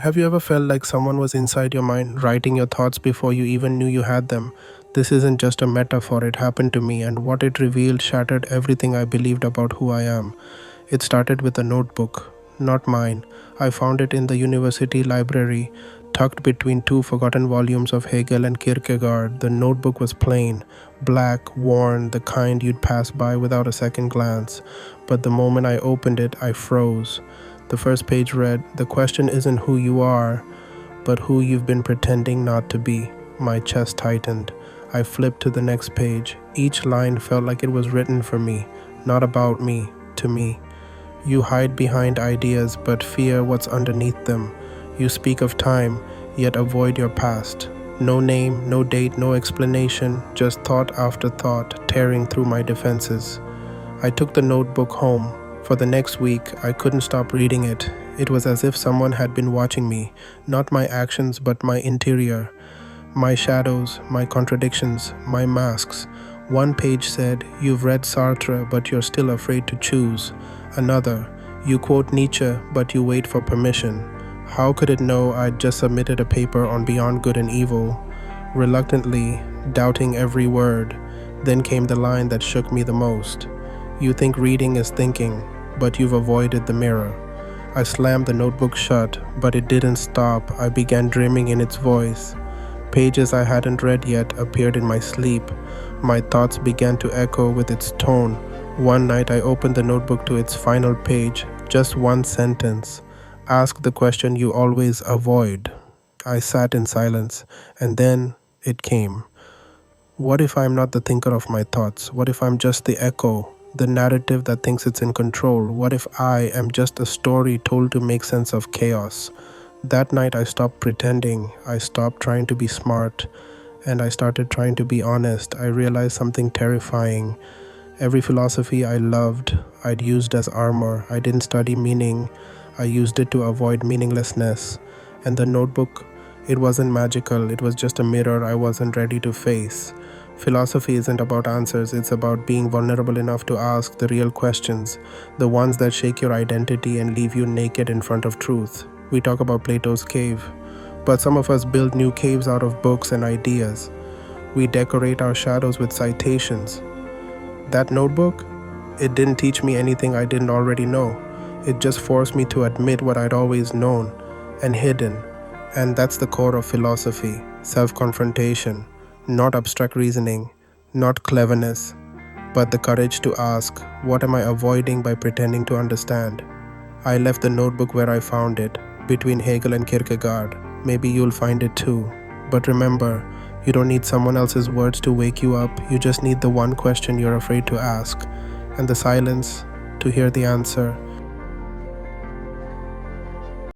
Have you ever felt like someone was inside your mind, writing your thoughts before you even knew you had them? This isn't just a metaphor, it happened to me, and what it revealed shattered everything I believed about who I am. It started with a notebook, not mine. I found it in the university library, tucked between two forgotten volumes of Hegel and Kierkegaard. The notebook was plain, black, worn, the kind you'd pass by without a second glance. But the moment I opened it, I froze. The first page read, "The question isn't who you are, but who you've been pretending not to be." My chest tightened. I flipped to the next page. Each line felt like it was written for me, not about me, to me. You hide behind ideas but fear what's underneath them. You speak of time, yet avoid your past. No name, no date, no explanation, just thought after thought tearing through my defenses. I took the notebook home. For the next week, I couldn't stop reading it. It was as if someone had been watching me, not my actions but my interior. My shadows, my contradictions, my masks. One page said, "You've read Sartre, but you're still afraid to choose." Another, "You quote Nietzsche, but you wait for permission." How could it know I'd just submitted a paper on Beyond Good and Evil? Reluctantly, doubting every word, then came the line that shook me the most. "You think reading is thinking, but you've avoided the mirror." I slammed the notebook shut, but it didn't stop. I began dreaming in its voice. Pages I hadn't read yet appeared in my sleep. My thoughts began to echo with its tone. One night I opened the notebook to its final page, just one sentence. "Ask the question you always avoid." I sat in silence, and then it came. What if I'm not the thinker of my thoughts? What if I'm just the echo, the narrative that thinks it's in control? What if I am just a story told to make sense of chaos? That night I stopped pretending. I stopped trying to be smart, and I started trying to be honest. I realized something terrifying. Every philosophy I loved, I'd used as armor. I didn't study meaning. I used it to avoid meaninglessness. And the notebook, it wasn't magical. It was just a mirror I wasn't ready to face. Philosophy isn't about answers, it's about being vulnerable enough to ask the real questions, the ones that shake your identity and leave you naked in front of truth. We talk about Plato's cave, but some of us build new caves out of books and ideas. We decorate our shadows with citations. That notebook, it didn't teach me anything I didn't already know. It just forced me to admit what I'd always known and hidden. And that's the core of philosophy, self-confrontation. Not abstract reasoning, not cleverness, but the courage to ask, what am I avoiding by pretending to understand? I left the notebook where I found it, between Hegel and Kierkegaard. Maybe you'll find it too. But remember, you don't need someone else's words to wake you up. You just need the one question you're afraid to ask, and the silence to hear the answer.